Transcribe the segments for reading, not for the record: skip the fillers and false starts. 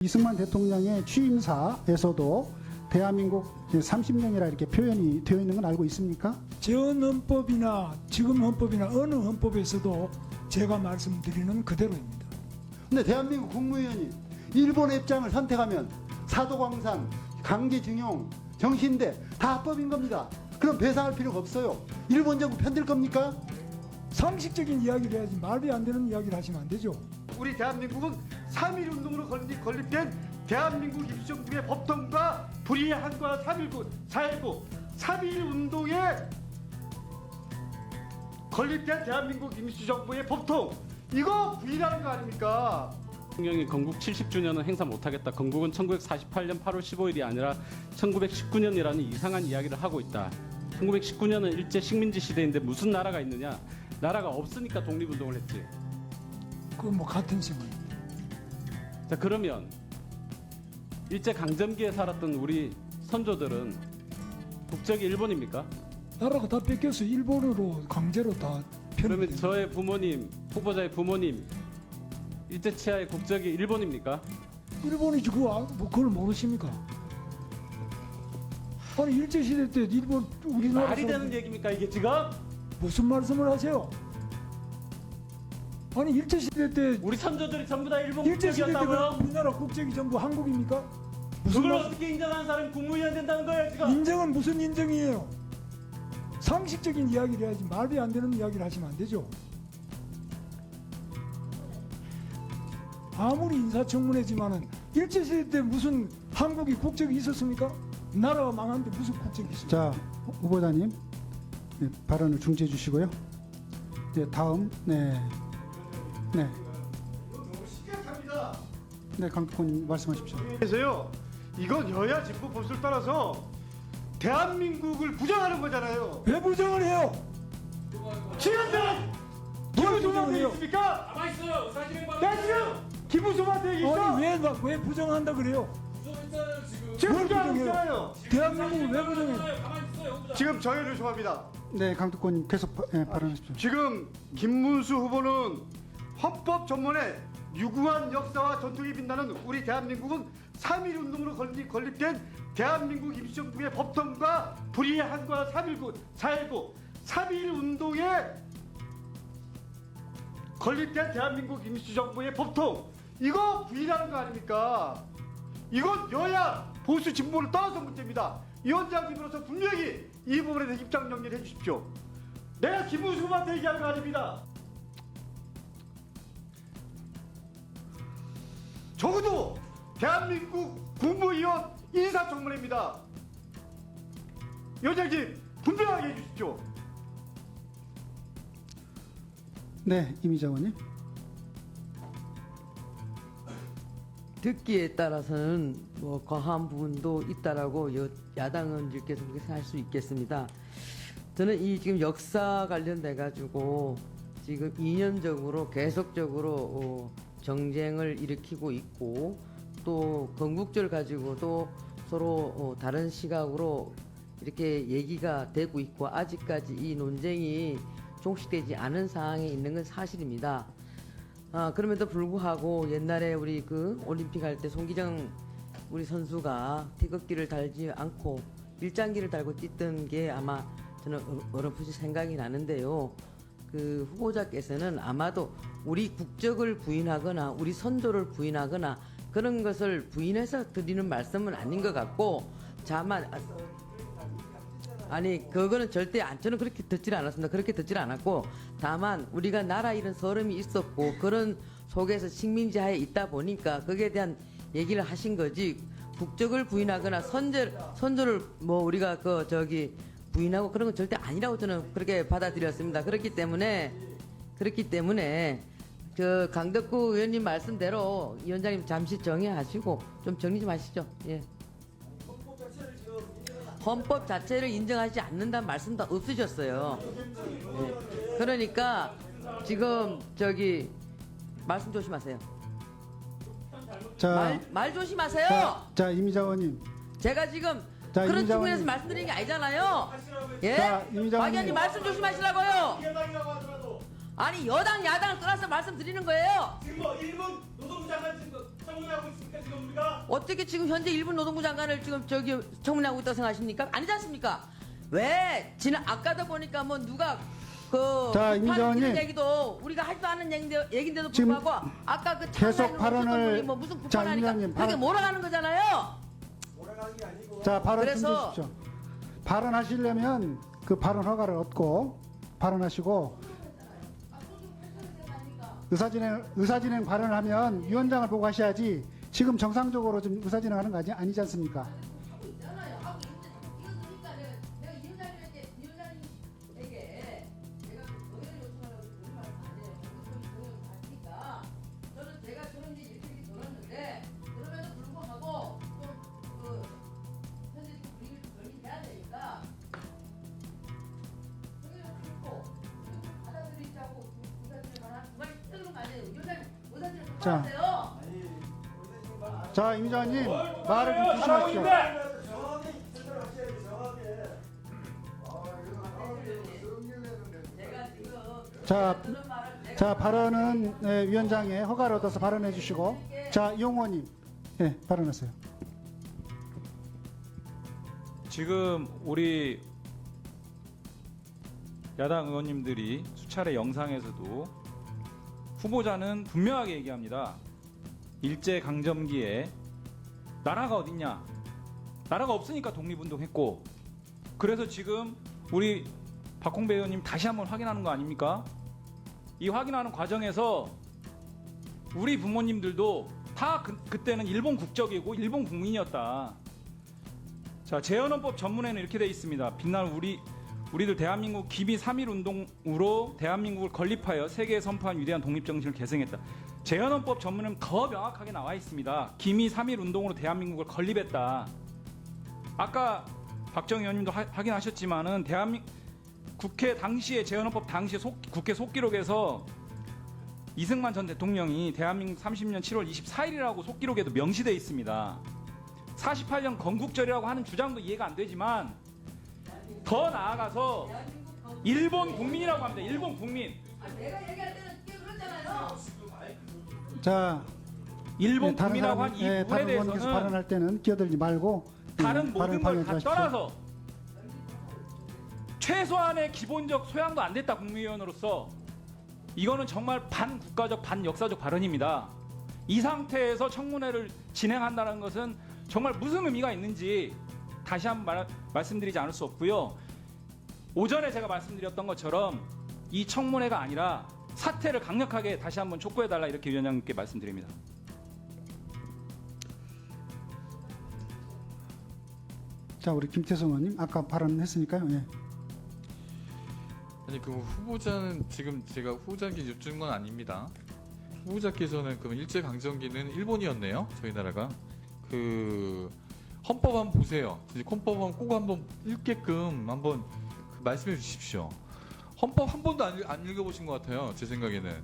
이승만 대통령의 취임사에서도 대한민국 30년이라 이렇게 표현이 되어 있는 건 알고 있습니까? 전 헌법이나 지금 헌법이나 어느 헌법에서도 제가 말씀드리는 그대로입니다. 근데 대한민국 국무위원이 일본의 입장을 선택하면 사도광산, 강제징용, 정신대 다 합법인 겁니다. 그럼 배상할 필요가 없어요. 일본 정부 편들 겁니까? 상식적인 이야기를 해야지 말이 안 되는 이야기를 하시면 안 되죠. 우리 대한민국은 3.1 운동으로 건립된 대한민국 임시정부의 법통과 불의의 한과 3.19, 4.19, 3.1 운동에 건립된 대한민국 임시정부의 법통, 이거 부인하는 거 아닙니까? 대통령이 건국 70주년은 행사 못하겠다. 건국은 1948년 8월 15일이 아니라 1919년이라는 이상한 이야기를 하고 있다. 1919년은 일제 식민지 시대인데 무슨 나라가 있느냐? 나라가 없으니까 독립운동을 했지. 그건 뭐 같은 식으로. 자, 그러면 일제 강점기에 살았던 우리 선조들은 국적이 일본입니까? 나라가 다 뺏겨서 일본으로 강제로 다 그러면 편입된 저의 부모님, 후보자의 부모님 일제 치하의 국적이 일본입니까? 일본이지 그걸 모르십니까? 아니 일제시대 때 일본 우리나라 말이 되는 사람들 얘기입니까 이게 지금? 무슨 말씀을 하세요? 아니 일제시대 때 우리 선조들이 전부 다 일본 일제시대 때 국적이었다고요? 우리나라 국적이 전부 한국입니까? 무슨 그걸 말, 어떻게 인정하는 사람이 국무위원 된다는 거예요 지금? 인정은 무슨 인정이에요? 상식적인 이야기를 해야지 말이 안 되는 이야기를 하시면 안 되죠. 아무리 인사청문회지만은 일제시대 때 무슨 한국이 국적이 있었습니까? 나라가 망한데 무슨 국적이 있어요? 자, 후보자님 발언을 중지해 주시고요. 다음 네, 강특권 말씀하십시오. 그래서요, 이건 여야 진보 보수를 따라서 대한민국을 부정하는 거잖아요. 왜 부정을 해요? 지금은 누가 기부소만 부정을 돼 해요? 있습니까? 가만 있어요. 의사진행 발언. 내 지금 기부소만 돼 있어. 아니 왜 부정한다 그래요? 부정했잖아요 지금. 지금 뭘 부정하고 부정해요? 있잖아요. 대한민국을 왜 부정해요? 가만 있어요. 후보자. 지금 정해를 요청합니다. 네, 강특권 계속 발언하십시오. 지금 김문수 후보는 헌법 전문에 유구한 역사와 전통이 빛나는 우리 대한민국은 3.1 운동으로 건립된 대한민국 임시정부의 법통과 불의의 한과 3.19, 4.19, 3.1 운동에 건립된 대한민국 임시정부의 법통, 이거 부인하는 거 아닙니까? 이건 여야 보수 진보를 떠나서 문제입니다. 위원장님으로서 분명히 이 부분에 대해서 입장 정리를 해주십시오. 내가 김문수 후보한테 얘기하는 거 아닙니다. 적어도 대한민국 국무위원 인사청문회입니다. 위원장님 분명하게 해주십시오. 네, 이미자 의원님. 듣기에 따라서는 뭐 과한 부분도 있다라고 야당원들께서 그렇게 생각할 수 있겠습니다. 저는 이 지금 역사 관련돼 가지고 지금 2년적으로 계속적으로 정쟁을 일으키고 있고 또 건국절 가지고도 서로 다른 시각으로 이렇게 얘기가 되고 있고 아직까지 이 논쟁이 종식되지 않은 상황에 있는 건 사실입니다. 그럼에도 불구하고 옛날에 우리 그 올림픽 할 때 송기정 우리 선수가 태극기를 달지 않고 일장기를 달고 뛰던 게 아마 저는 어렴풋이 생각이 나는데요. 그 후보자께서는 아마도 우리 국적을 부인하거나 우리 선조를 부인하거나 그런 것을 부인해서 드리는 말씀은 아닌 것 같고 다만 아니 그거는 절대 저는 그렇게 듣질 않았습니다. 그렇게 듣질 않았고 다만 우리가 나라 잃은 서름이 있었고 그런 속에서 식민지 하에 있다 보니까 거기에 대한 얘기를 하신 거지 국적을 부인하거나 선조를 뭐 우리가 부인하고 그런 건 절대 아니라고 저는 그렇게 받아들였습니다. 그렇기 때문에 그 강덕구 의원님 말씀대로 위원장님 잠시 정리하시고 좀 정리 좀 하시죠. 예. 헌법 자체를 인정하지 않는다는 말씀도 없으셨어요. 예. 그러니까 지금 말씀 조심하세요. 자, 말 조심하세요. 자, 이미자 의원님. 제가 지금 자, 그런 이미자 측면에서 의원님. 말씀드리는 게 아니잖아요. 예? 자, 이미자 박 의원님. 의원님 말씀 조심하시라고요. 아니 여당 야당을 떠나서 말씀드리는 거예요. 지금 뭐 일본 노동부 장관 지금 청문회하고 있습니까 지금 우리가? 어떻게 지금 현재 일본 노동부 장관을 지금 저기 청문하고 있다고 생각하십니까? 아니지 않습니까? 왜 지난 아까도 보니까 뭐 누가 그 자, 임 비판을 의원님. 드는 얘기도 우리가 하지도 않은 얘기인데도 지금 불구하고 아까 그 계속 참사에는 발언을- 없었던 분이 뭐 무슨 자, 임 비판하니까 의원님, 그렇게 발언- 몰아가는 거잖아요. 자, 발언 그래서- 끝내십시오. 발언하시려면 그 발언 허가를 얻고 발언하시고 의사진행 발언을 하면 위원장을 보고 하셔야지 지금 정상적으로 좀 의사진행하는 거 아니지 않습니까? 자, 자, 임 위원님 말을 좀 조심하십시오. 자, 발언은 위원장의 허가를 얻어서 발언해 주시고, 자, 이용호님, 네, 발언하세요. 지금 우리 야당 의원님들이 수차례 영상에서도 후보자는 분명하게 얘기합니다. 일제 강점기에 나라가 어딨냐? 나라가 없으니까 독립운동했고, 그래서 지금 우리 박홍배 의원님 다시 한번 확인하는 거 아닙니까? 이 확인하는 과정에서 우리 부모님들도 다 그때는 일본 국적이고 일본 국민이었다. 자, 재헌헌법 전문에는 이렇게 돼 있습니다. 빛나는 우리들 대한민국 기비 3.1 운동으로 대한민국을 건립하여 세계에 선포한 위대한 독립정신을 계승했다. 재헌헌법 전문은 더 명확하게 나와 있습니다. 기미 3.1 운동으로 대한민국을 건립했다. 아까 박정희 의원님도 확인하셨지만은 국회 당시에 재헌헌법 당시에 국회 속기록에서 이승만 전 대통령이 대한민국 30년 7월 24일이라고 속기록에도 명시되어 있습니다. 48년 건국절이라고 하는 주장도 이해가 안 되지만 더 나아가서 일본 국민이라고 합니다. 일본 국민. 내가 얘기할 때는 그게 그렇잖아요. 자, 일본 다른 국민이라고 사람, 한 이 부분에 다른 의원께서 대해서는 발언할 때는 끼어들지 말고 다른 모든 걸 다 마십시오. 떠나서 최소한의 기본적 소양도 안 됐다. 국무위원으로서 이거는 정말 반국가적 반역사적 발언입니다. 이 상태에서 청문회를 진행한다는 것은 정말 무슨 의미가 있는지 다시 한번 말씀드리지 않을 수 없고요. 오전에 제가 말씀드렸던 것처럼 이 청문회가 아니라 사퇴를 강력하게 다시 한번 촉구해달라 이렇게 위원장님께 말씀드립니다. 자, 우리 김태성 의원님 아까 발언했으니까요. 예. 아니 그 후보자는 지금 제가 후보자께 여쭙는 건 아닙니다. 후보자께서는 그럼 일제 강점기는 일본이었네요. 저희 나라가 그 헌법 한번 보세요. 이제 헌법 꼭 한번 읽게끔 한번 그 말씀해 주십시오. 헌법 한 번도 안 읽어보신 것 같아요. 제 생각에는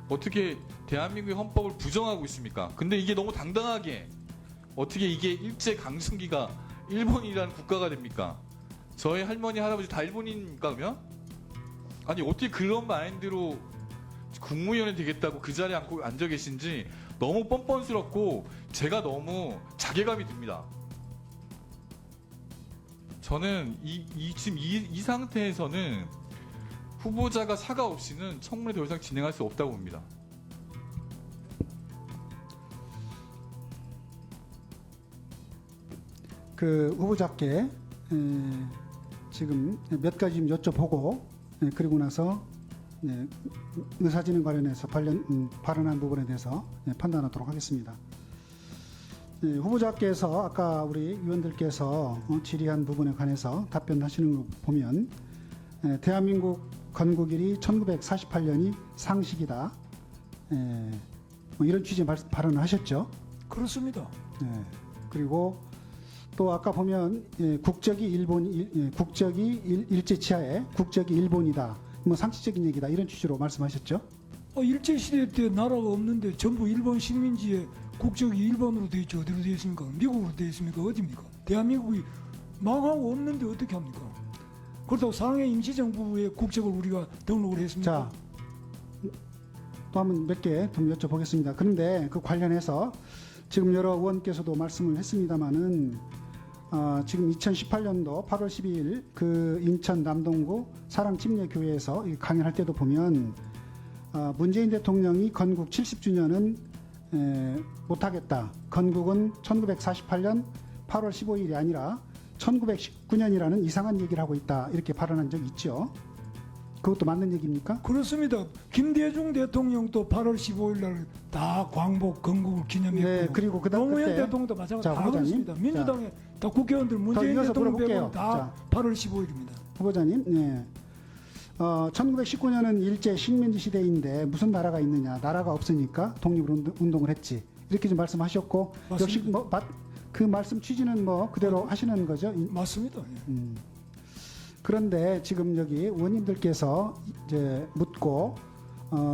어떻게 대한민국의 헌법을 부정하고 있습니까? 근데 이게 너무 당당하게 어떻게 이게 일제 강점기가 일본이라는 국가가 됩니까? 저희 할머니 할아버지 다 일본인입니까 그러면? 아니 어떻게 그런 마인드로 국무위원이 되겠다고 그 자리에 앉아 계신지 너무 뻔뻔스럽고 제가 너무 자괴감이 듭니다. 저는 지금 이 상태에서는 후보자가 사과 없이는 청문회 더 이상 진행할 수 없다고 봅니다. 그 후보자께 지금 몇 가지 좀 여쭤보고 그리고 나서 의사진행 관련해서 발언한 부분에 대해서 판단하도록 하겠습니다. 후보자께서 아까 우리 의원들께서 질의한 부분에 관해서 답변하시는 거 보면 대한민국 건국일이 1948년이 상식이다. 뭐 이런 취지의 발언을 하셨죠. 그렇습니다. 그리고 또 아까 보면 국적이 국적이 일제 치하에 국적이 일본이다. 뭐 상식적인 얘기다. 이런 취지로 말씀하셨죠. 일제 시대 때 나라가 없는데 전부 일본 식민지에 국적이 일본으로 돼 있죠. 어디로 돼 있습니까? 미국으로 돼 있습니까? 어디입니까? 대한민국이 망하고 없는데 어떻게 합니까? 그렇다고 상해 임시정부의 국적을 우리가 등록을 했습니까? 자, 또 한번 몇 개 좀 여쭤보겠습니다. 그런데 그 관련해서 지금 여러 의원께서도 말씀을 했습니다마는 지금 2018년도 8월 12일 그 인천 남동구 사랑침례교회에서 강연할 때도 보면 문재인 대통령이 건국 70주년은 못하겠다. 건국은 1948년 8월 15일이 아니라 1919년이라는 이상한 얘기를 하고 있다. 이렇게 발언한 적이 있죠. 그것도 맞는 얘기입니까? 그렇습니다. 김대중 대통령도 8월 15일 날 다 광복 건국을 기념했고 네, 그리고 그다음 노무현 그때 대통령도 마찬가지 자, 다 후보자님. 그렇습니다. 민주당의 다 국회의원들 문재인 이어서 대통령 물어볼게요. 빼고는 다 8월 15일입니다. 후보자님, 네. 1919년은 일제 식민지 시대인데 무슨 나라가 있느냐? 나라가 없으니까 독립운동을 했지. 이렇게 좀 말씀하셨고 역시 맞습니다. 그 말씀 취지는 뭐 그대로 하시는 거죠? 맞습니다. 예. 그런데 지금 여기 의원님들께서 이제 묻고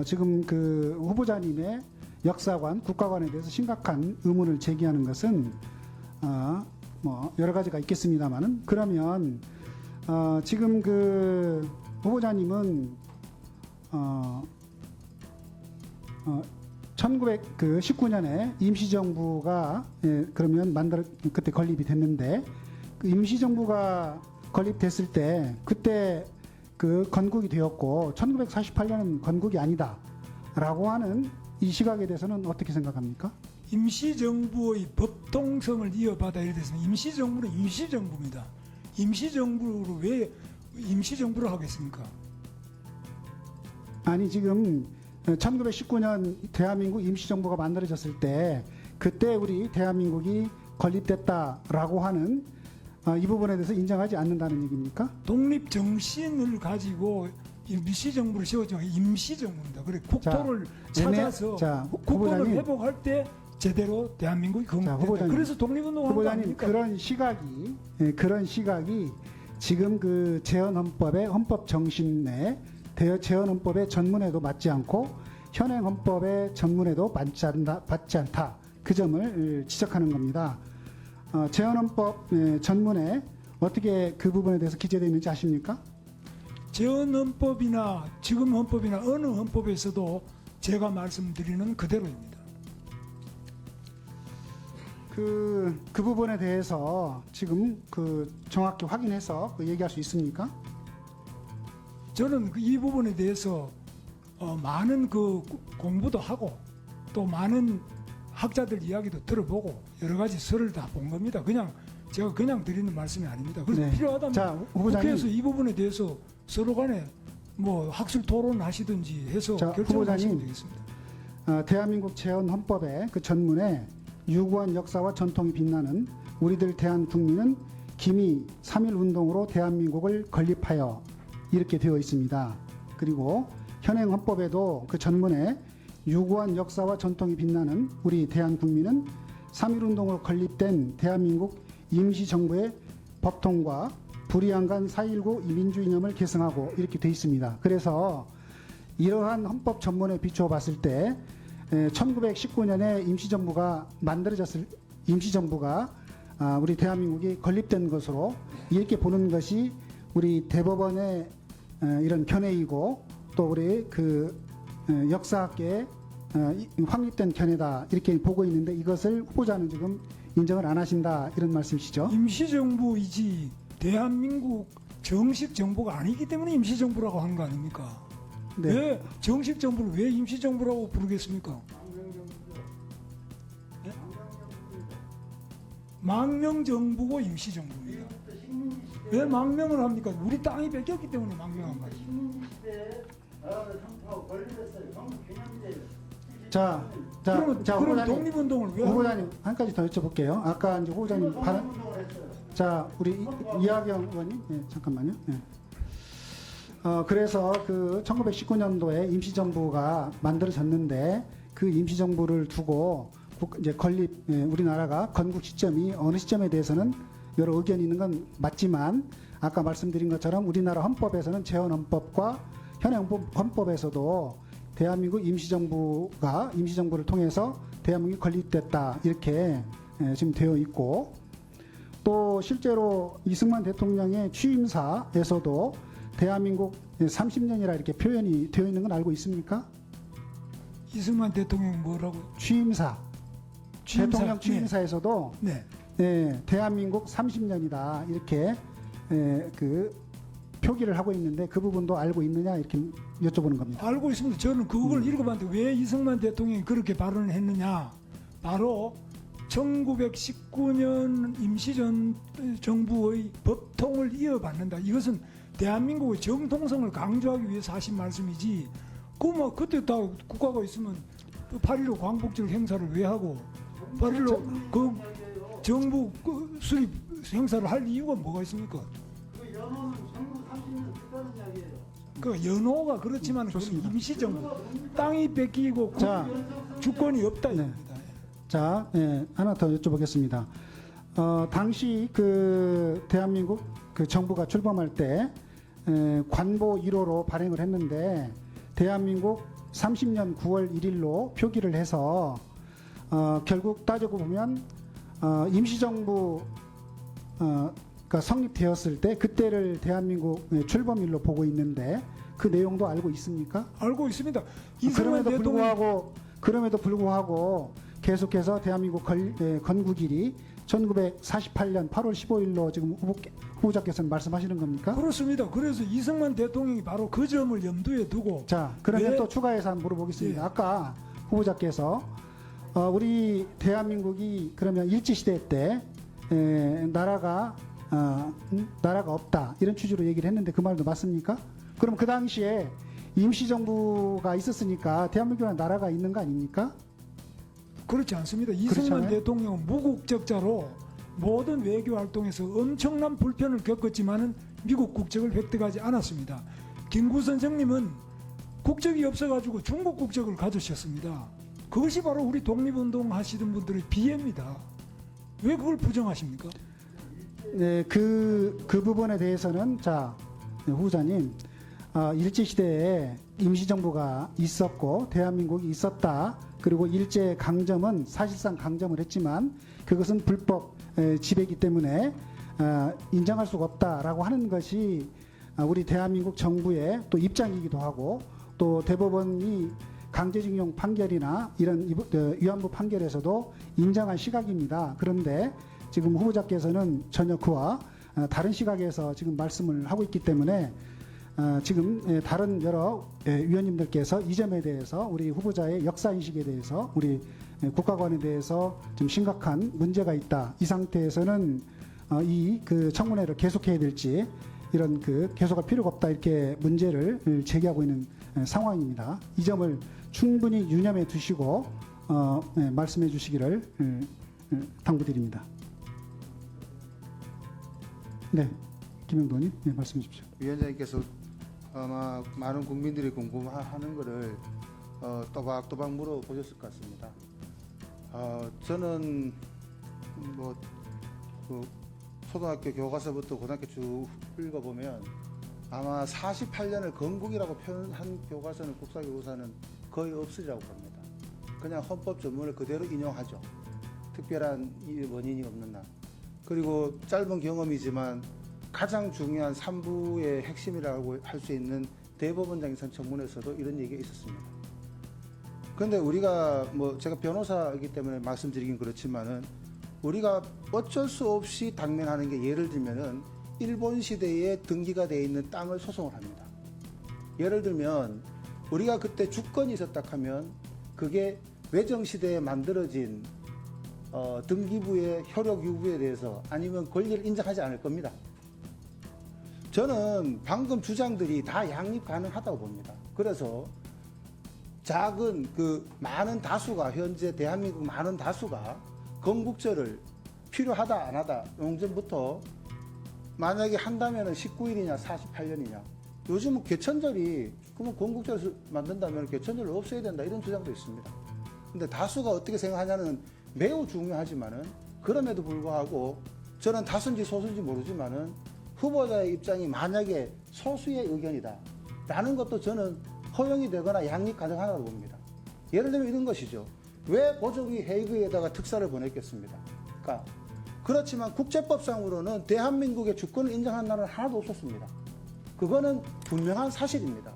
지금 그 후보자님의 역사관, 국가관에 대해서 심각한 의문을 제기하는 것은 뭐 여러 가지가 있겠습니다만은 그러면 지금 그 후보자님은 1919년에 임시정부가 그러면 그때 건립이 됐는데 그 임시정부가 건립됐을 때 그때 그 건국이 되었고 1948년은 건국이 아니다라고 하는 이 시각에 대해서는 어떻게 생각합니까? 임시정부의 법통성을 이어받아야 됐습니다. 임시정부는 임시정부입니다. 임시정부로 왜 임시정부를 하겠습니까? 아니 지금 1919년 대한민국 임시정부가 만들어졌을 때 그때 우리 대한민국이 건립됐다라고 하는 이 부분에 대해서 인정하지 않는다는 얘기입니까? 독립 정신을 가지고 임시정부를 세웠지만 임시정부입니다. 그래 국토를 찾아서 국토를 후보자님. 회복할 때 제대로 대한민국이 건국됐다. 후보자님. 그래서 독립운동을 한거 후보자님 아닙니까? 그런 시각이 지금 그 재헌헌법의 헌법 정신 내 재헌헌법의 전문에도 맞지 않고 현행 헌법의 전문에도 맞지 않다. 그 점을 지적하는 겁니다. 재헌헌법 전문에 어떻게 그 부분에 대해서 기재되어 있는지 아십니까? 재헌헌법이나 지금 헌법이나 어느 헌법에서도 제가 말씀드리는 그대로입니다. 그 부분에 대해서 지금 그 정확히 확인해서 얘기할 수 있습니까? 저는 이 부분에 대해서 많은 그 공부도 하고 또 많은 학자들 이야기도 들어보고 여러 가지 설을 다 본 겁니다. 제가 그냥 드리는 말씀이 아닙니다. 그래서 네. 필요하다면 자, 후보자님. 국회에서 이 부분에 대해서 서로 간에 뭐 학술 토론하시든지 해서 자, 결정하시면 후보자님. 되겠습니다. 대한민국 재헌헌법의 그 전문에 유구한 역사와 전통이 빛나는 우리들 대한국민은 기미 3.1운동으로 대한민국을 건립하여 이렇게 되어 있습니다. 그리고 현행 헌법에도 그 전문에 유구한 역사와 전통이 빛나는 우리 대한국민은 3.1운동으로 건립된 대한민국 임시정부의 법통과 불이한간 4.19 민주이념을 계승하고 이렇게 되어 있습니다. 그래서 이러한 헌법 전문에 비추어 봤을 때 1919년에 임시정부가 우리 대한민국이 건립된 것으로 이렇게 보는 것이 우리 대법원의 이런 견해이고 또 우리 그 역사학계의 확립된 견해다 이렇게 보고 있는데 이것을 후보자는 지금 인정을 안 하신다 이런 말씀이시죠? 임시정부이지 대한민국 정식 정부가 아니기 때문에 임시정부라고 하는 거 아닙니까? 네. 왜 정식 정부를 왜 임시정부라고 부르겠습니까? 네? 망명정부고 임시정부입니다. 왜 망명을 합니까? 우리 땅이 뺏겼기 때문에 망명한 거죠. 그럼 후보자님, 독립운동을 왜 후보자님 한 가지 더 여쭤볼게요. 아까 이제 후보자님 자 우리 이하경 의원님 잠깐만요. 그래서 그 1919년도에 임시정부가 만들어졌는데 그 임시정부를 두고 이제 건립 우리나라가 건국 시점이 어느 시점에 대해서는 여러 의견이 있는 건 맞지만 아까 말씀드린 것처럼 우리나라 헌법에서는 재헌헌법과 현행 헌법에서도 대한민국 임시정부를 통해서 대한민국이 건립됐다 이렇게 지금 되어 있고 또 실제로 이승만 대통령의 취임사에서도 대한민국 30년이라 이렇게 표현이 되어 있는 건 알고 있습니까? 이승만 대통령 뭐라고? 취임사, 대통령 네. 취임사에서도 네. 대한민국 30년이다 이렇게 그 표기를 하고 있는데 그 부분도 알고 있느냐 이렇게 여쭤보는 겁니다. 알고 있습니다. 저는 그걸 읽어봤는데 왜 이승만 대통령이 그렇게 발언을 했느냐? 바로 1919년 임시정부의 법통을 이어받는다. 이것은 대한민국의 정통성을 강조하기 위해서 하신 말씀이지. 그때 다 국가가 있으면 8.15 광복절 행사를 왜 하고 8.15 그 정부 수립 행사를 할 이유가 뭐가 있습니까? 그 연호가 그렇지만 좋습니다. 임시정부 땅이 뺏기고 자, 주권이 없다 네. 이겁니다. 자, 하나 더 여쭤보겠습니다. 당시 그 대한민국 그 정부가 출범할 때 관보 1호로 발행을 했는데 대한민국 30년 9월 1일로 표기를 해서 결국 따지고 보면 임시정부가 성립되었을 때 그때를 대한민국 출범일로 보고 있는데 그 내용도 알고 있습니까? 알고 있습니다. 이승만 그럼에도 불구하고 계속해서 대한민국 건국일이 1948년 8월 15일로 지금 후보자께서는 말씀하시는 겁니까? 그렇습니다. 그래서 이승만 대통령이 바로 그 점을 염두에 두고 자, 그러면 왜? 또 추가해서 한번 물어보겠습니다. 예. 아까 후보자께서 우리 대한민국이 그러면 일제시대 때 나라가 없다 이런 취지로 얘기를 했는데 그 말도 맞습니까? 그럼 그 당시에 임시정부가 있었으니까 대한민국이라는 나라가 있는 거 아닙니까? 그렇지 않습니다. 이승만 그렇잖아요. 대통령은 무국적자로 모든 외교 활동에서 엄청난 불편을 겪었지만은 미국 국적을 획득하지 않았습니다. 김구선 정님은 국적이 없어가지고 중국 국적을 가지셨습니다. 그것이 바로 우리 독립운동 하시던 분들의 비애입니다. 왜 그걸 부정하십니까? 네, 그 부분에 대해서는 자, 후보자님, 일제시대에 임시정부가 있었고 대한민국이 있었다. 그리고 일제 강점은 사실상 강점을 했지만 그것은 불법 지배이기 때문에 인정할 수가 없다라고 하는 것이 우리 대한민국 정부의 또 입장이기도 하고 또 대법원이 강제징용 판결이나 이런 위안부 판결에서도 인정한 시각입니다. 그런데 지금 후보자께서는 전혀 그와 다른 시각에서 지금 말씀을 하고 있기 때문에 지금 다른 여러 위원님들께서 이 점에 대해서 우리 후보자의 역사인식에 대해서 우리 국가관에 대해서 좀 심각한 문제가 있다. 이 상태에서는 이 그 청문회를 계속해야 될지 이런 그 계속할 필요가 없다. 이렇게 문제를 제기하고 있는 상황입니다. 이 점을 충분히 유념해 두시고 말씀해 주시기를 당부드립니다. 네, 김영도 의원님, 네, 말씀해 주십시오. 위원장님께서 아마 많은 국민들이 궁금해하는 것을 또박또박 물어보셨을 것 같습니다. 저는 뭐 그 초등학교 교과서부터 고등학교 쭉 읽어보면 아마 48년을 건국이라고 표현한 교과서는 국사교과서는 거의 없으리라고 봅니다. 그냥 헌법 전문을 그대로 인용하죠. 특별한 원인이 없는 한. 그리고 짧은 경험이지만 가장 중요한 3부의 핵심이라고 할 수 있는 대법원장 인선 청문회에서도 이런 얘기가 있었습니다. 그런데 우리가 뭐 제가 변호사이기 때문에 말씀드리긴 그렇지만은 우리가 어쩔 수 없이 당면하는 게 예를 들면은 일본 시대에 등기가 되어 있는 땅을 소송을 합니다. 예를 들면 우리가 그때 주권이 있었다 하면 그게 외정 시대에 만들어진 등기부의 효력 유부에 대해서 아니면 권리를 인정하지 않을 겁니다. 저는 방금 주장들이 다 양립 가능하다고 봅니다. 그래서 작은 그 많은 다수가 현재 대한민국 많은 다수가 건국절을 필요하다 안 하다 용전부터 만약에 한다면 19일이냐 48년이냐 요즘은 개천절이 그러면 건국절을 만든다면 개천절을 없애야 된다 이런 주장도 있습니다. 근데 다수가 어떻게 생각하냐는 매우 중요하지만은 그럼에도 불구하고 저는 다수인지 소수인지 모르지만은 후보자의 입장이 만약에 소수의 의견이다 라는 것도 저는 허용이 되거나 양립 가능하다고 봅니다. 예를 들면 이런 것이죠. 왜 고종이 헤이그에다가 특사를 보냈겠습니까? 그러니까 그렇지만 국제법상으로는 대한민국의 주권을 인정한 나라는 하나도 없었습니다. 그거는 분명한 사실입니다.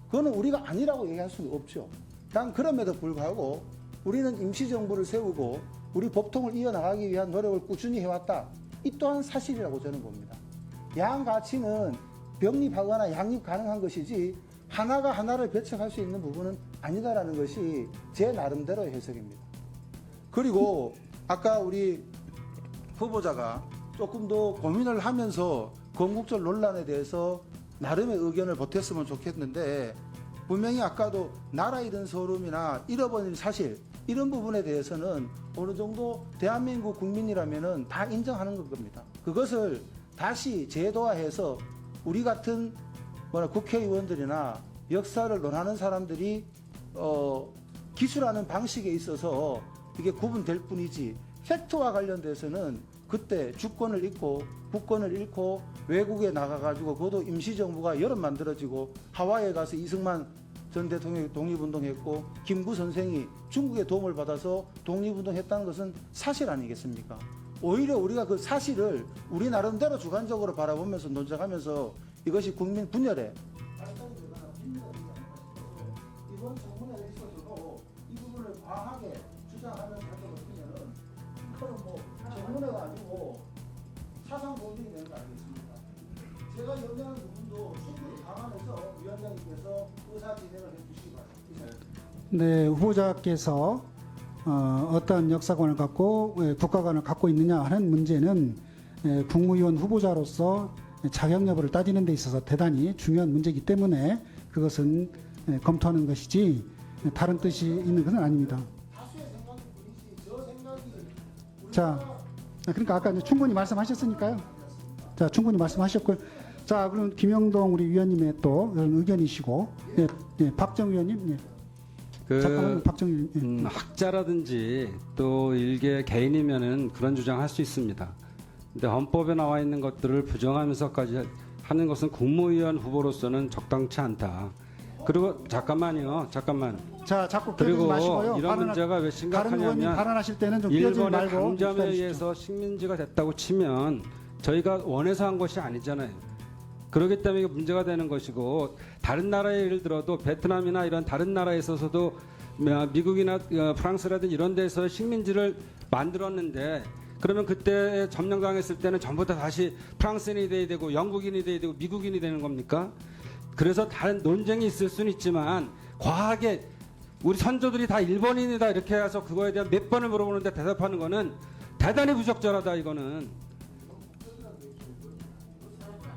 그거는 우리가 아니라고 얘기할 수는 없죠. 단 그럼에도 불구하고 우리는 임시정부를 세우고 우리 법통을 이어나가기 위한 노력을 꾸준히 해왔다. 이 또한 사실이라고 저는 봅니다. 양 가치는 병립하거나 양립 가능한 것이지 하나가 하나를 배척할 수 있는 부분은 아니다라는 것이 제 나름대로의 해석입니다. 그리고 아까 우리 후보자가 조금 더 고민을 하면서 건국절 논란에 대해서 나름의 의견을 보탰으면 좋겠는데 분명히 아까도 나라 잃은 서름이나 잃어버린 사실 이런 부분에 대해서는 어느 정도 대한민국 국민이라면은 다 인정하는 겁니다. 그것을 다시 제도화해서 우리 같은 국회의원들이나 역사를 논하는 사람들이 기술하는 방식에 있어서 이게 구분될 뿐이지 팩트와 관련돼서는 그때 주권을 잃고 국권을 잃고 외국에 나가가지고 그것도 임시정부가 여름 만들어지고 하와이에 가서 이승만 전 대통령이 독립운동했고 김구 선생이 중국의 도움을 받아서 독립운동했다는 것은 사실 아니겠습니까? 오히려 우리가 그 사실을 우리 나름대로 주관적으로 바라보면서 논쟁하면서 이것이 국민 분열에 이번 청문회에 있어서도 이 부분을 과하게 주장하는 자세가 없으면은 이거는 뭐 청문회가 아니고 사상 논쟁이 되는 거 아니겠습니까? 제가 연대하는 부분도 충분히 감안해서 위원장님께서 의사 진행을 해주시기 바랍니다. 네, 후보자께서 어떤 역사관을 갖고 국가관을 갖고 있느냐 하는 문제는 국무위원 후보자로서 자격 여부를 따지는 데 있어서 대단히 중요한 문제이기 때문에 그것은 검토하는 것이지 다른 뜻이 있는 것은 아닙니다. 자, 그러니까 아까 이제 충분히 말씀하셨으니까요. 자, 충분히 말씀하셨고요. 자, 그럼 김영동 우리 위원님의 또 그런 의견이시고, 박정 위원님, 잠깐만요, 박정 위원님. 학자라든지 또 일개 개인이면은 그런 주장할 수 있습니다. 근데 헌법에 나와 있는 것들을 부정하면서까지 하는 것은 국무위원 후보로서는 적당치 않다. 그리고 잠깐만. 자, 자꾸 끼어들지 그리고 마시고요. 이런 문제가 왜 다른 의원님 심각하냐면 발언하실 때는 좀 끼어들지 일본의 말고 강점에 기다리십시오. 의해서 식민지가 됐다고 치면 저희가 원해서 한 것이 아니잖아요. 그렇기 때문에 이게 문제가 되는 것이고 다른 나라의 예를 들어도 베트남이나 이런 다른 나라에 있어서도 미국이나 프랑스라든지 이런 데서 식민지를 만들었는데 그러면 그때 점령당했을 때는 전부 다 다시 프랑스인이 돼야 되고 영국인이 돼야 되고 미국인이 되는 겁니까? 그래서 다른 논쟁이 있을 수는 있지만 과하게 우리 선조들이 다 일본인이다 이렇게 해서 그거에 대한 몇 번을 물어보는데 대답하는 거는 대단히 부적절하다. 이거는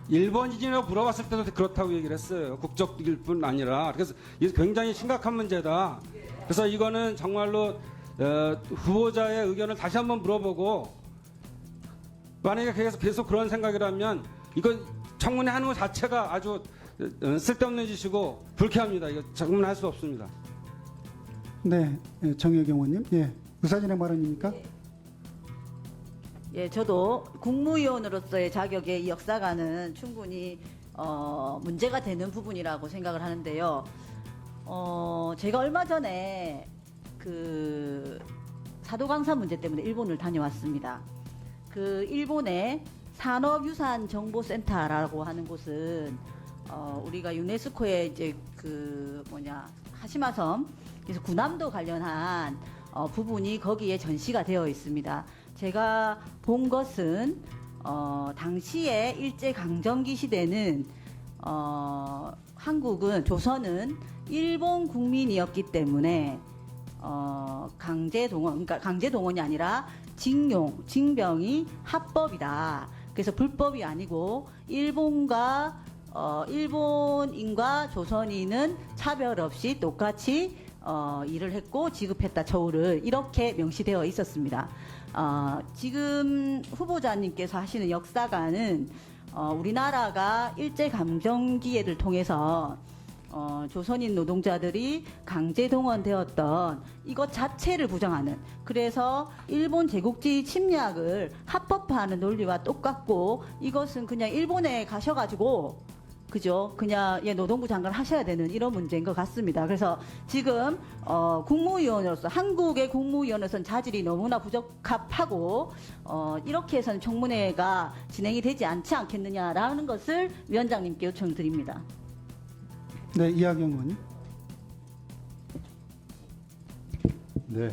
일본인이라고 물어봤을 때도 그렇다고 얘기를 했어요. 국적일 뿐 아니라. 그래서 이게 굉장히 심각한 문제다. 그래서 이거는 정말로 후보자의 의견을 다시 한번 물어보고 만약에 계속 그런 생각이라면 이건 청문회 하는 것 자체가 아주 쓸데없는 짓이고 불쾌합니다. 이거 청문할 수 없습니다. 네, 정혜경 의원님. 의사진행 발언입니까? 예, 저도 국무위원으로서의 자격의 이 역사관은 충분히 문제가 되는 부분이라고 생각을 하는데요. 제가 얼마 전에 그 사도강사 문제 때문에 일본을 다녀왔습니다. 그 일본의 산업유산정보센터라고 하는 곳은 우리가 유네스코에 이제 하시마섬 그래서 군함도 관련한 부분이 거기에 전시가 되어 있습니다. 제가 본 것은 당시에 일제 강점기 시대는 조선은 일본 국민이었기 때문에 그러니까 강제 동원이 아니라 징병이 합법이다. 그래서 불법이 아니고 일본인과 조선인은 차별 없이 똑같이 일을 했고 지급했다 처우를 이렇게 명시되어 있었습니다. 지금 후보자님께서 하시는 역사관은 우리나라가 일제 감정기회를 통해서 조선인 노동자들이 강제 동원되었던 이것 자체를 부정하는 그래서 일본 제국주의 침략을 합법화하는 논리와 똑같고 이것은 그냥 일본에 가셔가지고 그죠? 그냥 노동부 장관 하셔야 되는 이런 문제인 것 같습니다. 그래서 지금 국무위원으로서 한국의 국무위원으로서는 자질이 너무나 부적합하고 이렇게 해서는 청문회가 진행이 되지 않지 않겠느냐라는 것을 위원장님께 요청드립니다. 네, 이하경 의원님. 네,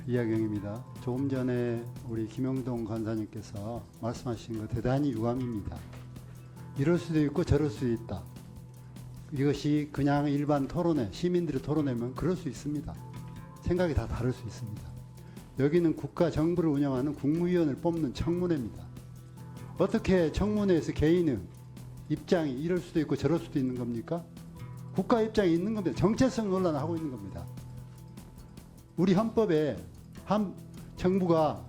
이하경입니다. 조금 전에 우리 김영동 간사님께서 말씀하신 거 대단히 유감입니다. 이럴 수도 있고 저럴 수도 있다. 이것이 그냥 일반 토론회, 시민들이 토론회면 그럴 수 있습니다. 생각이 다 다를 수 있습니다. 여기는 국가 정부를 운영하는 국무위원을 뽑는 청문회입니다. 어떻게 청문회에서 개인의 입장이 이럴 수도 있고 저럴 수도 있는 겁니까? 국가 입장이 있는 겁니다. 정체성 논란을 하고 있는 겁니다. 우리 헌법에 정부가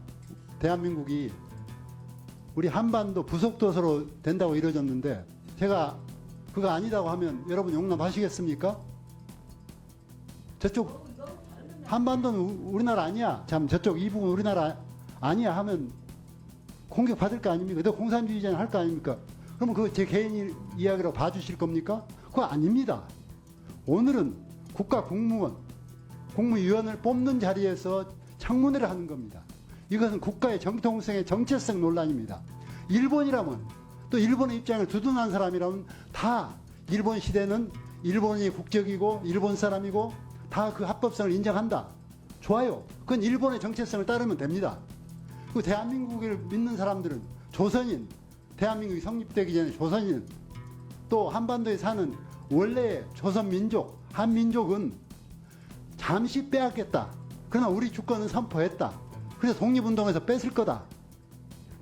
대한민국이 우리 한반도 부속도서로 된다고 이루어졌는데 제가 그거 아니다고 하면 여러분 용납하시겠습니까? 저쪽 한반도는 우리나라 아니야. 참 저쪽 이 부분 우리나라 아니야 하면 공격받을 거 아닙니까? 너 공산주의자는 할 거 아닙니까? 그러면 그거 제 개인 이야기로 봐주실 겁니까? 그거 아닙니다. 오늘은 국가 공무원, 국무위원을 뽑는 자리에서 청문회를 하는 겁니다. 이것은 국가의 정통성의 정체성 논란입니다. 일본이라면 또 일본의 입장을 두둔한 사람이라면 다 일본 시대는 일본이 국적이고 일본 사람이고 다 그 합법성을 인정한다. 좋아요. 그건 일본의 정체성을 따르면 됩니다. 그 대한민국을 믿는 사람들은 조선인, 대한민국이 성립되기 전에 조선인, 또 한반도에 사는 원래 조선민족, 한민족은 잠시 빼앗겠다. 그러나 우리 주권은 선포했다. 그래서 독립운동에서 뺏을 거다.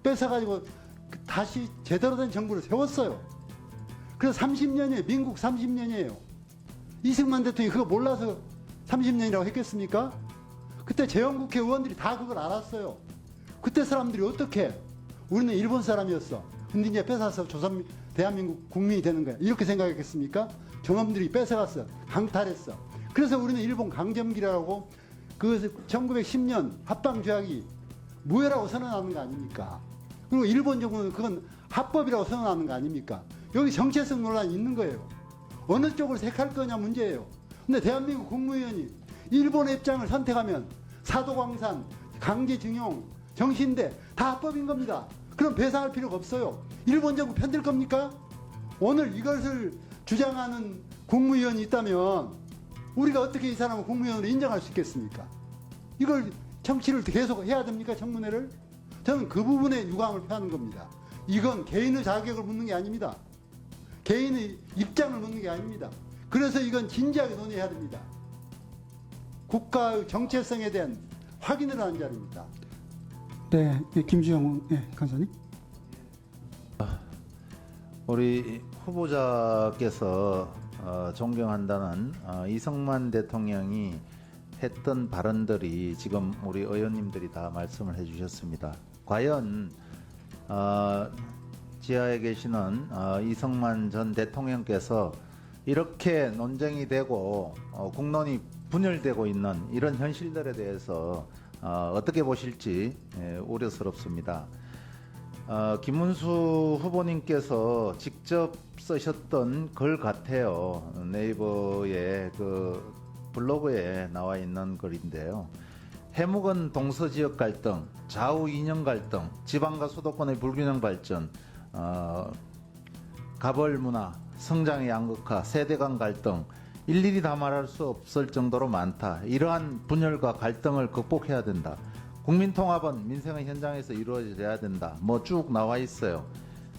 뺏어가지고 다시 제대로 된 정부를 세웠어요. 그래서 30년이에요. 민국 30년이에요. 이승만 대통령이 그거 몰라서 30년이라고 했겠습니까? 그때 재헌국회 의원들이 다 그걸 알았어요. 그때 사람들이 어떻게 우리는 일본 사람이었어. 근데 이제 뺏어서 대한민국 국민이 되는 거야. 이렇게 생각했겠습니까? 저놈들이 뺏어갔어. 강탈했어. 그래서 우리는 일본 강점기라고 그 1910년 합방조약이 무효라고 선언하는 거 아닙니까? 그리고 일본 정부는 그건 합법이라고 선언하는 거 아닙니까? 여기 정체성 논란이 있는 거예요. 어느 쪽을 택할 거냐 문제예요. 근데 대한민국 국무위원이 일본의 입장을 선택하면 사도광산, 강제징용, 정신대 다 합법인 겁니다. 그럼 배상할 필요가 없어요. 일본 정부 편들 겁니까? 오늘 이것을 주장하는 국무위원이 있다면 우리가 어떻게 이 사람을 국무위원으로 인정할 수 있겠습니까? 이걸 정치를 계속 해야 됩니까? 청문회를? 저는 그 부분에 유감을 표하는 겁니다. 이건 개인의 자격을 묻는 게 아닙니다. 개인의 입장을 묻는 게 아닙니다. 그래서 이건 진지하게 논의해야 됩니다. 국가의 정체성에 대한 확인을 하는 자리입니다. 네, 김주영 간사님. 우리 후보자께서 존경한다는 이승만 대통령이 했던 발언들이 지금 우리 의원님들이 다 말씀을 해주셨습니다. 과연 지하에 계시는 이승만 전 대통령께서 이렇게 논쟁이 되고 국론이 분열되고 있는 이런 현실들에 대해서 어떻게 보실지 우려스럽습니다. 김문수 후보님께서 직접 쓰셨던 글 같아요. 네이버의 그 블로그에 나와 있는 글인데요. 해묵은 동서지역 갈등, 좌우 이념 갈등, 지방과 수도권의 불균형 발전, 가벌 문화, 성장의 양극화, 세대 간 갈등, 일일이 다 말할 수 없을 정도로 많다. 이러한 분열과 갈등을 극복해야 된다. 국민통합은 민생의 현장에서 이루어져야 된다. 뭐 쭉 나와 있어요.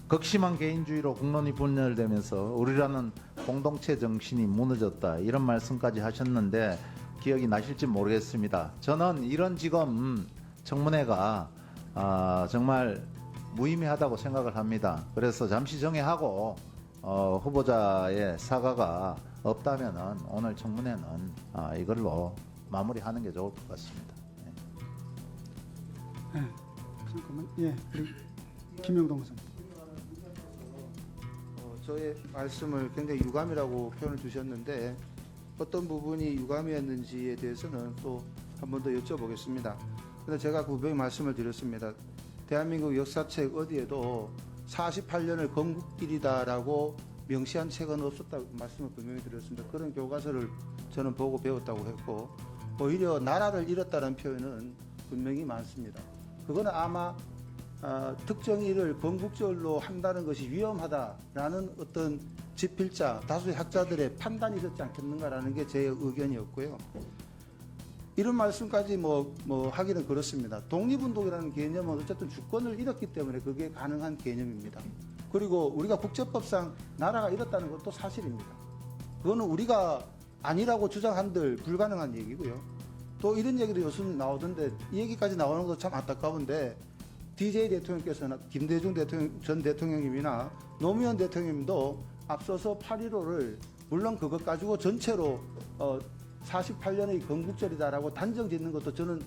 극심한 개인주의로 국론이 분열되면서 우리라는 공동체 정신이 무너졌다. 이런 말씀까지 하셨는데 기억이 나실지 모르겠습니다. 저는 이런 지금 청문회가 정말 무의미하다고 생각을 합니다. 그래서 잠시 정회하고 후보자의 사과가 없다면은 오늘 청문회는 이걸로 마무리하는 게 좋을 것 같습니다. 네, 잠깐만. 예, 김영동 선생. 저의 말씀을 굉장히 유감이라고 표현을 주셨는데 어떤 부분이 유감이었는지에 대해서는 또 한 번 더 여쭤보겠습니다. 그런데 제가 분명히 말씀을 드렸습니다. 대한민국 역사책 어디에도 48년을 건국길이다라고 명시한 책은 없었다고 말씀을 분명히 드렸습니다. 그런 교과서를 저는 보고 배웠다고 했고 오히려 나라를 잃었다는 표현은 분명히 많습니다. 그거는 아마 특정 일을 건국절로 한다는 것이 위험하다라는 어떤 집필자, 다수의 학자들의 판단이 있었지 않겠는가라는 게 제 의견이었고요. 이런 말씀까지 뭐 하기는 그렇습니다. 독립운동이라는 개념은 어쨌든 주권을 잃었기 때문에 그게 가능한 개념입니다. 그리고 우리가 국제법상 나라가 잃었다는 것도 사실입니다. 그거는 우리가 아니라고 주장한들 불가능한 얘기고요. 또 이런 얘기도 요즘 나오던데 이 얘기까지 나오는 것도 참 안타까운데 DJ 대통령께서는 김대중 전 대통령님이나 노무현 대통령님도 앞서서 8.15를 물론 그것 가지고 전체로 48년의 건국절이다라고 단정 짓는 것도 저는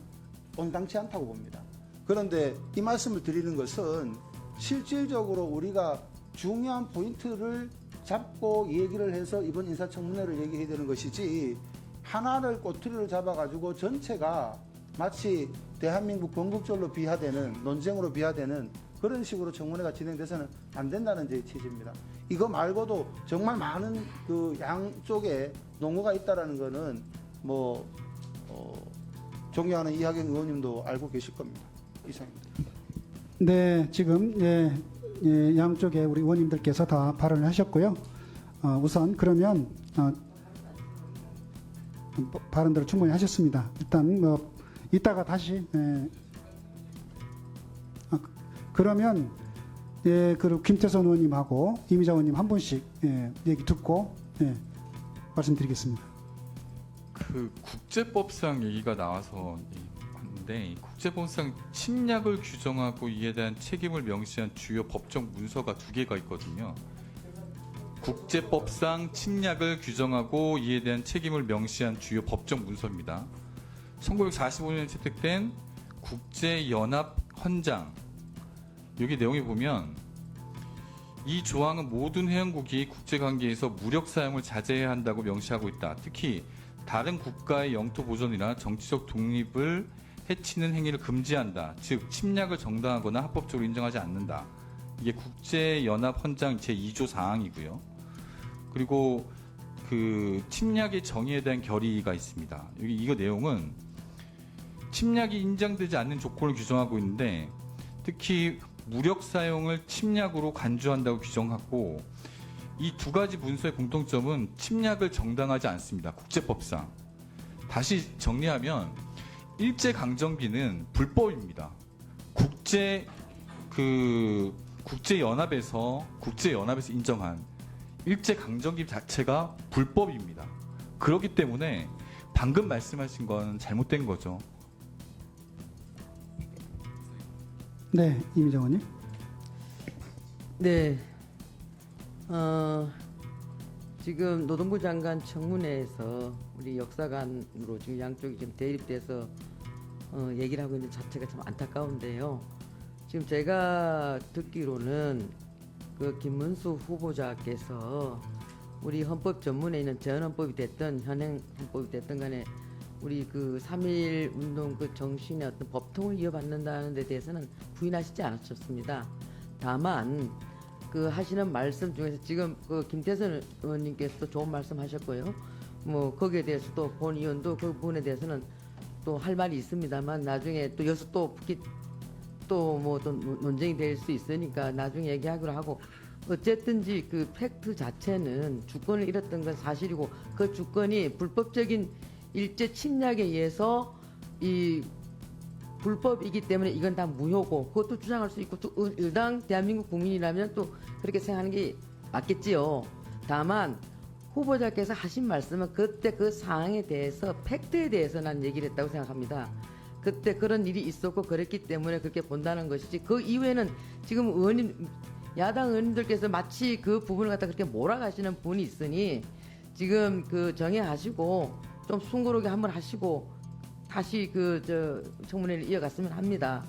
온당치 않다고 봅니다. 그런데 이 말씀을 드리는 것은 실질적으로 우리가 중요한 포인트를 잡고 얘기를 해서 이번 인사청문회를 얘기해야 되는 것이지 하나를 꼬투리를 잡아가지고 전체가 마치 대한민국 건국절로 비하되는 논쟁으로 비하되는 그런 식으로 청문회가 진행돼서는 안 된다는 제 취지입니다. 이거 말고도 정말 많은 그 양쪽에 농어가 있다라는 거는 존경하는 이하경 의원님도 알고 계실 겁니다. 이상입니다. 네, 지금 양쪽에 우리 의원님들께서 다 발언을 하셨고요. 우선 그러면 발언들을 충분히 하셨습니다. 일단 이따가 다시 그러면 그리고 김태선 의원님하고 이미자 의원님 한 분씩 얘기 듣고 말씀드리겠습니다. 그 국제법상 얘기가 나와서 왔는데 국제법상 침략을 규정하고 이에 대한 책임을 명시한 주요 법적 문서가 2개가 있거든요. 국제법상 침략을 규정하고 이에 대한 책임을 명시한 주요 법적 문서입니다. 1945년에 채택된 국제연합 헌장. 여기 내용에 보면 이 조항은 모든 회원국이 국제관계에서 무력 사용을 자제해야 한다고 명시하고 있다. 특히 다른 국가의 영토 보존이나 정치적 독립을 해치는 행위를 금지한다. 즉 침략을 정당하거나 합법적으로 인정하지 않는다. 이게 국제연합 헌장 제2조 사항이고요. 그리고 그 침략의 정의에 대한 결의가 있습니다. 여기 이거 내용은 침략이 인정되지 않는 조건을 규정하고 있는데 특히 무력 사용을 침략으로 간주한다고 규정하고 이 2가지 문서의 공통점은 침략을 정당하지 않습니다. 국제법상. 다시 정리하면 일제강점기는 불법입니다. 국제연합에서 인정한 일제강점기 자체가 불법입니다. 그렇기 때문에 방금 말씀하신 건 잘못된 거죠. 네, 이미자 의원님. 네. 지금 노동부 장관 청문회에서 우리 역사관으로 지금 양쪽이 지금 대립돼서 얘기를 하고 있는 자체가 참 안타까운데요. 지금 제가 듣기로는 그 김문수 후보자께서 우리 헌법 전문에 있는 재헌헌법이 됐든 현행 헌법이 됐든 간에 우리 그 3.1 운동 그 정신의 어떤 법통을 이어받는다는 데 대해서는 부인하시지 않으셨습니다. 다만 그 하시는 말씀 중에서 지금 그 김태선 의원님께서도 좋은 말씀 하셨고요. 뭐 거기에 대해서도 본 의원도 그 부분에 대해서는 또 할 말이 있습니다만 나중에 또 여기서 또 뭐 또 논쟁이 될 수 있으니까 나중에 얘기하기로 하고 어쨌든지 그 팩트 자체는 주권을 잃었던 건 사실이고 그 주권이 불법적인 일제 침략에 의해서 이 불법이기 때문에 이건 다 무효고 그것도 주장할 수 있고 또 일당 대한민국 국민이라면 또 그렇게 생각하는 게 맞겠지요. 다만 후보자께서 하신 말씀은 그때 그 사항에 대해서 팩트에 대해서 난 얘기를 했다고 생각합니다. 그때 그런 일이 있었고 그랬기 때문에 그렇게 본다는 것이지 그 이후에는 지금 야당 의원님들께서 마치 그 부분을 갖다 그렇게 몰아가시는 부분이 있으니 지금 그 정해하시고 좀 숭고하게 한번 하시고 다시 청문회를 이어갔으면 합니다.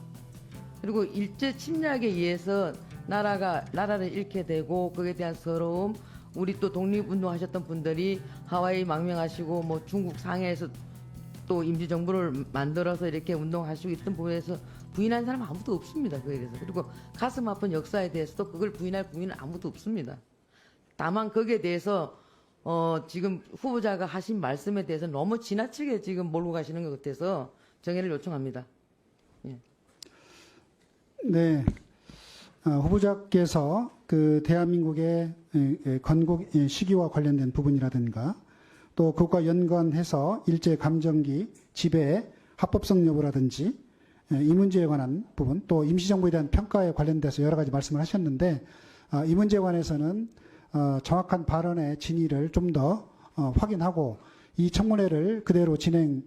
그리고 일제 침략에 의해서 나라를 잃게 되고 그에 대한 서러움, 우리 또 독립운동 하셨던 분들이 하와이 망명하시고 뭐 중국 상해에서 또 임시정부를 만들어서 이렇게 운동하시고 있던 부분에서 부인한 사람 아무도 없습니다. 그에 대해서. 그리고 가슴 아픈 역사에 대해서도 그걸 부인할 국민은 아무도 없습니다. 다만 거기에 대해서 지금 후보자가 하신 말씀에 대해서 너무 지나치게 지금 몰고 가시는 것 같아서 정해를 요청합니다. 예. 네, 후보자께서 그 대한민국의 건국 시기와 관련된 부분이라든가 또 그것과 연관해서 일제 감정기 지배의 합법성 여부라든지 이 문제에 관한 부분, 또 임시정부에 대한 평가에 관련돼서 여러 가지 말씀을 하셨는데 이 문제에 관해서는 정확한 발언의 진위를 좀 더 확인하고 이 청문회를 그대로 진행